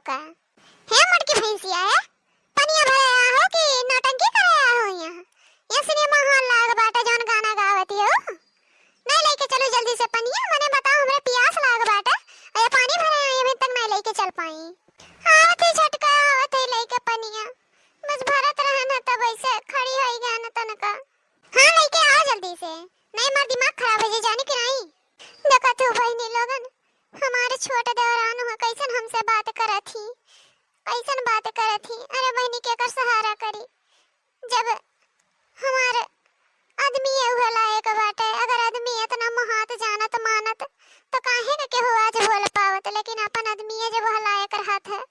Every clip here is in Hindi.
का। हे मटकी भैंसिया है, पनिया भरे आया हो कि नौटंकी करे आया हो यहाँ? ये सिनेमा हॉल लाग बाटा जौन गाना गावती हो। नहीं लेके चलो जल्दी से पनिया, मने बताओ हमरे प्यास लाग बाटा। अरे पानी भरे आए अभी तक नहीं लेके चल पाई। आवत ही झटका आवत ही लेके पनिया। बस भरत रहन तब ऐसे खड़ी होई गाना तनका। हां लेके आओ जल्दी से, नहीं मार दिमाग खराब हो जाने की नहीं। देखा तो बहनी लोगन हमारे छोटे देवरान हो कैसन हमसे बात करत थी, कैसन बात करत थी। अरे बहनी के कर सहारा करी जब हमारे आदमी ये हुआ लायक बाटे। अगर आदमी इतना महात जानत मानत तो काहे के केहू आज बोल पावत, लेकिन अपन आदमी ये जब लायक रहत है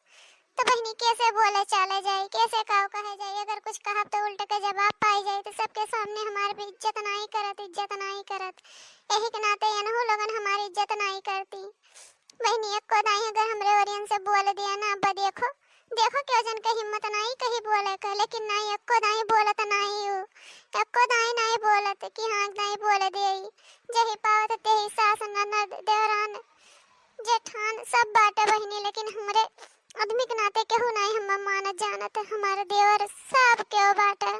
तो बहनी कैसे बोले चले जाए, कैसे काव कहे जाए। अगर कुछ कहा तो उल्टे के जवाब पाई जाए तो सबके सामने हमारी भी इज्जत नहीं करत, इज्जत नहीं करत। यही के नाते इन्हों लोगन हमारी इज्जत नहीं करती। बहनी एक को दाई अगर हमरे ओरियन से बोल दिया ना, अब देखो देखो क्यों जन के हिम्मत नहीं कहीं बोले का, लेकिन नहीं एक को दाई बोलत नहीं हूँ, एक को दाई नहीं बोलत कि हाँ नहीं बोले दे। जही पावत तेही सास ननद देवरान जेठान सब बाटे बहनी, लेकिन हमरे आदमी के नाते केहू नहीं हम मानत जानत। हमारे देवर सब क्यों बाटे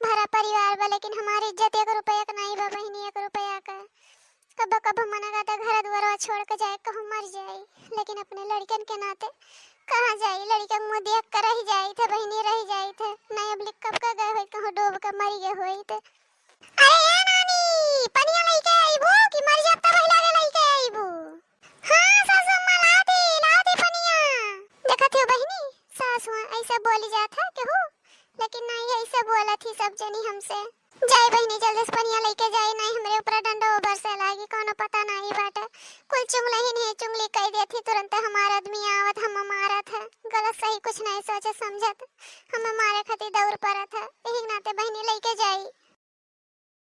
भरा परिवार बा, लेकिन हमारी इज्जत 1 रुपया का नहीं बा बहनी, 1 रुपया का। कब कब मना गाता घर द्वार छोड़ के जाए, कहूँ मर जाए, लेकिन अपने लड़कन के नाते कहाँ जाए। लड़का मुँह देख कर रह जाए थे बहनी, रह जाए थे नहीं। अब लिख कब का गए हुए कहूँ डूब कर मरी गए हुए थे। अरे या नानी पनिया लेके आईबू कि मर जाता पहला के लेके आईबू? हाँ सासू अम्मा लाती पनिया। देखा थे बहनी सासू ऐसा बोली जाता केहू, लेकिन नहीं ऐसे बोला थी सब जनी हमसे। जाए बहनी जल्दी से पनिया लेके जाए, नहीं हमरे ऊपर डंडा उबर से लागी, कोनो पता नहीं बाटा। कुल चुंगली ही नहीं चुंगली कह दी थी, तुरंत हमारा आदमी आवत हम मारा था। गलत सही कुछ नहीं सोचे समझत, हम मारे खातिर दौड़ पड़ा था। यही नाते बहनी लेके जाई।